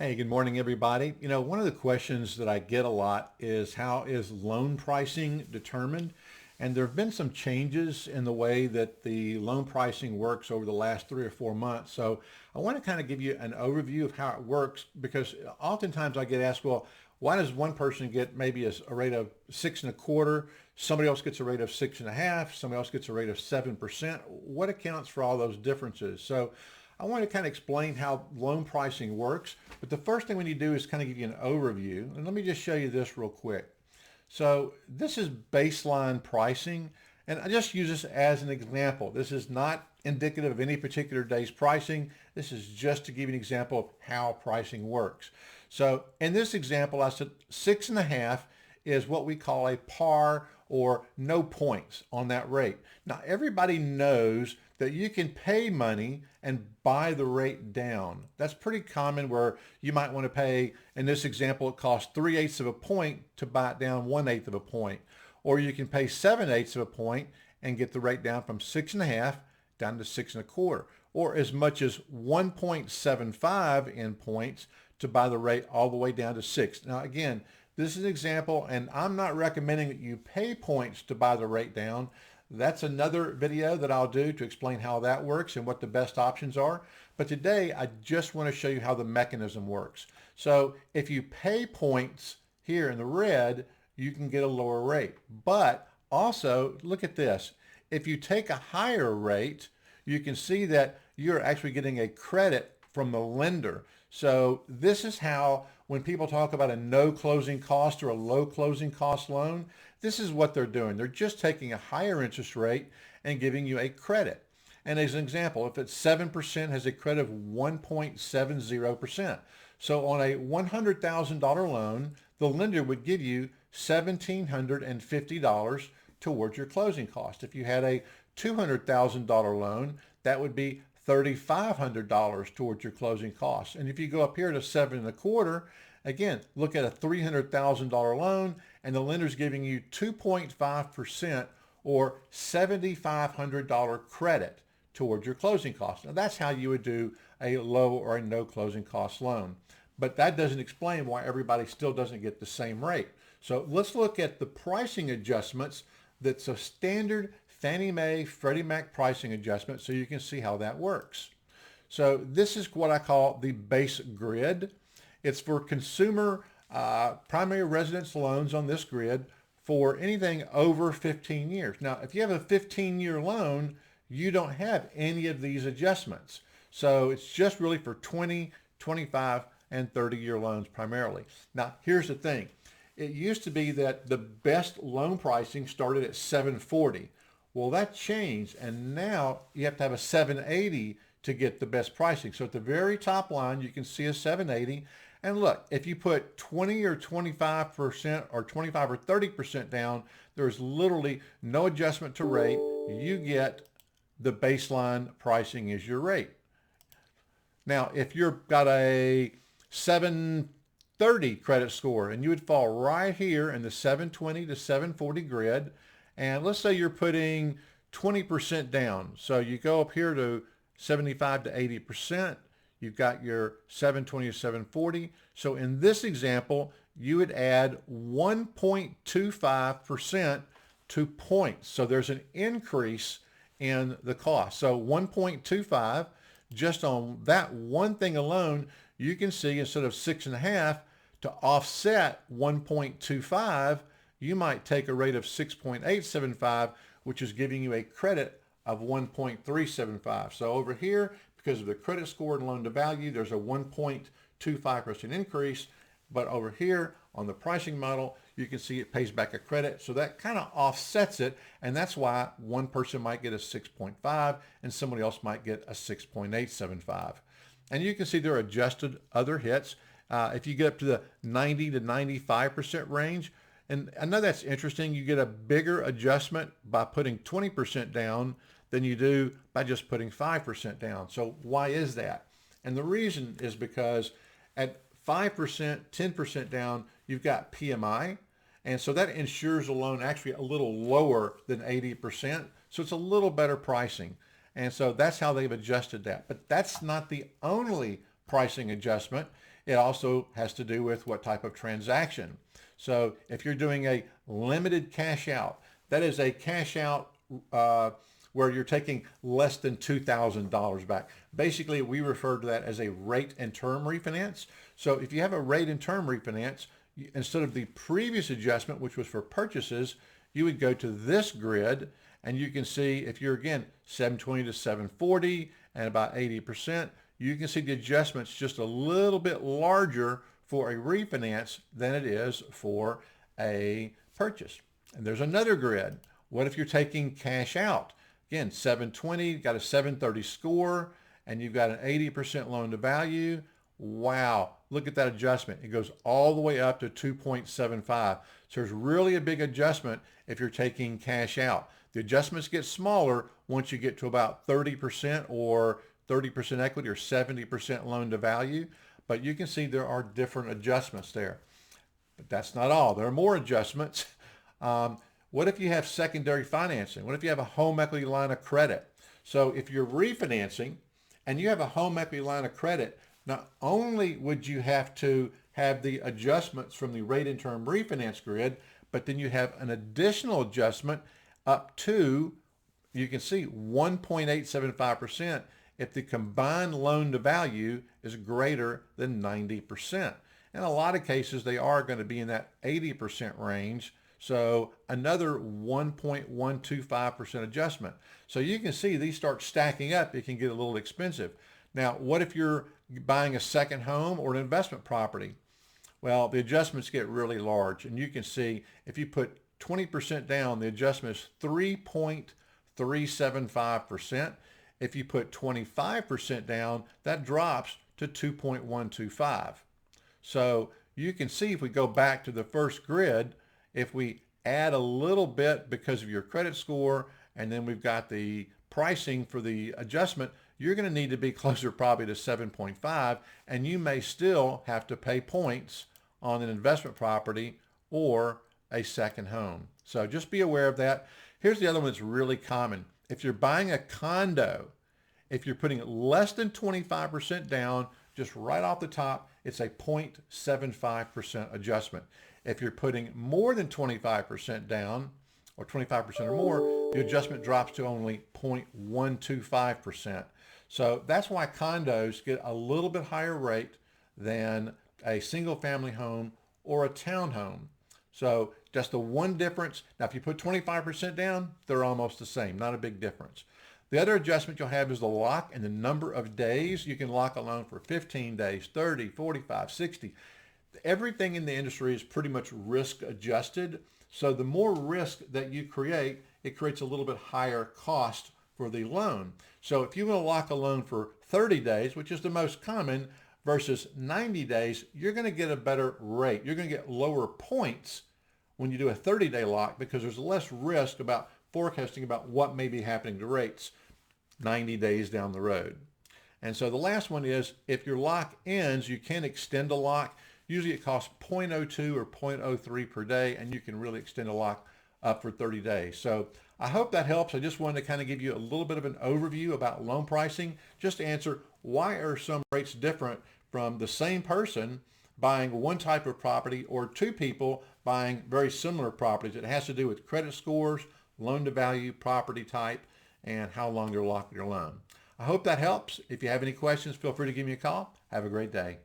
Hey, good morning, everybody. One of the questions that I get a lot is how is loan pricing determined? And there have been some changes in the way that the loan pricing works over the last 3 or 4 months. So I want to kind of give you an overview of how it works because oftentimes I get asked, well, why does one person get maybe a rate of 6.25? Somebody else gets a rate of 6.5. Somebody else gets a rate of 7%. What accounts for all those differences? So I want to kind of explain how loan pricing works, but the first thing we need to do is kind of give you an overview. And let me just show you this real quick. So this is baseline pricing, and I just use this as an example. This is not indicative of any particular day's pricing. This is just to give you an example of how pricing works. So in this example, I said 6.5 is what we call a par or no points on that rate. Now, everybody knows that you can pay money and buy the rate down. That's pretty common where you might want to pay, in this example, it costs 3/8 of a point to buy it down 1/8 of a point. Or you can pay 7/8 of a point and get the rate down from 6.5 down to 6.25. Or as much as 1.75 in points to buy the rate all the way down to 6. Now again, this is an example, and I'm not recommending that you pay points to buy the rate down. That's another video that I'll do to explain how that works and what the best options are. But today, I just want to show you how the mechanism works. So if you pay points here in the red, you can get a lower rate. But also, look at this. If you take a higher rate, you can see that you're actually getting a credit from the lender. So this is how, when people talk about a no closing cost or a low closing cost loan, this is what they're doing. They're just taking a higher interest rate and giving you a credit. And as an example, if it's 7%, has a credit of 1.70%. So on a $100,000 loan, the lender would give you $1,750 towards your closing cost. If you had a $200,000 loan, that would be $3,500 towards your closing costs. And if you go up here to 7.25, again, look at a $300,000 loan and the lender's giving you 2.5% or $7,500 credit towards your closing costs. Now that's how you would do a low or a no closing cost loan. But that doesn't explain why everybody still doesn't get the same rate. So let's look at the pricing adjustments that's a standard Fannie Mae, Freddie Mac pricing adjustment so you can see how that works. So this is what I call the base grid. It's for consumer primary residence loans on this grid for anything over 15 years. Now, if you have a 15-year loan, you don't have any of these adjustments. So it's just really for 20, 25, and 30-year loans primarily. Now, here's the thing. It used to be that the best loan pricing started at 740. Well, that changed, and now you have to have a 780 to get the best pricing. So at the very top line, you can see a 780. And look, if you put 20 or 25% or 25 or 30% down, there's literally no adjustment to rate. You get the baseline pricing is your rate. Now, if you've got a 730 credit score, and you would fall right here in the 720 to 740 grid, and let's say you're putting 20% down. So you go up here to 75 to 80%. You've got your 720 to 740. So in this example, you would add 1.25% to points. So there's an increase in the cost. So 1.25, just on that one thing alone, you can see instead of 6.5 to offset 1.25, you might take a rate of 6.875, which is giving you a credit of 1.375. So over here, because of the credit score and loan to value, there's a 1.25% increase. But over here on the pricing model, you can see it pays back a credit. So that kind of offsets it. And that's why one person might get a 6.5 and somebody else might get a 6.875. And you can see there are adjusted other hits. If you get up to the 90 to 95% range, and I know that's interesting, you get a bigger adjustment by putting 20% down than you do by just putting 5% down. So why is that? And the reason is because at 5%, 10% down, you've got PMI. And so that insures a loan actually a little lower than 80%. So it's a little better pricing. And so that's how they've adjusted that. But that's not the only pricing adjustment. It also has to do with what type of transaction. So if you're doing a limited cash out, that is a cash out where you're taking less than $2,000 back. Basically, we refer to that as a rate and term refinance. So if you have a rate and term refinance, instead of the previous adjustment, which was for purchases, you would go to this grid and you can see if you're again 720 to 740 and about 80%, you can see the adjustments just a little bit larger for a refinance than it is for a purchase. And there's another grid. What if you're taking cash out? Again, 720, got a 730 score, and you've got an 80% loan to value. Wow, look at that adjustment. It goes all the way up to 2.75. So there's really a big adjustment if you're taking cash out. The adjustments get smaller once you get to about 30% or 30% equity or 70% loan to value. But you can see there are different adjustments there. But that's not all. There are more adjustments. What if you have secondary financing? What if you have a home equity line of credit? So if you're refinancing and you have a home equity line of credit, not only would you have to have the adjustments from the rate and term refinance grid, but then you have an additional adjustment up to, you can see 1.875% if the combined loan to value is greater than 90%. In a lot of cases, they are going to be in that 80% range. So another 1.125% adjustment. So you can see these start stacking up. It can get a little expensive. Now, what if you're buying a second home or an investment property? Well, the adjustments get really large. And you can see if you put 20% down, the adjustment is 3.375%. If you put 25% down, that drops to 2.125. So you can see if we go back to the first grid, if we add a little bit because of your credit score, and then we've got the pricing for the adjustment, you're going to need to be closer probably to 7.5, and you may still have to pay points on an investment property or a second home. So just be aware of that. Here's the other one that's really common. If you're buying a condo, if you're putting less than 25% down, just right off the top, it's a 0.75% adjustment. If you're putting more than 25% down, or 25% or more, the adjustment drops to only 0.125%. So that's why condos get a little bit higher rate than a single family home or a townhome. So just the one difference. Now, if you put 25% down, they're almost the same, not a big difference. The other adjustment you'll have is the lock and the number of days. You can lock a loan for 15 days, 30, 45, 60. Everything in the industry is pretty much risk adjusted. So the more risk that you create, it creates a little bit higher cost for the loan. So if you want to lock a loan for 30 days, which is the most common, versus 90 days, you're going to get a better rate. You're going to get lower points when you do a 30-day lock because there's less risk about forecasting about what may be happening to rates 90 days down the road. And so the last one is if your lock ends, you can extend a lock. Usually it costs 0.02 or 0.03 per day, and you can really extend a lock up for 30 days. So I hope that helps. I just wanted to kind of give you a little bit of an overview about loan pricing, just to answer why are some rates different from the same person buying one type of property or two people buying very similar properties. It has to do with credit scores, loan to value, property type, and how long you're locking your loan. I hope that helps. If you have any questions, feel free to give me a call. Have a great day.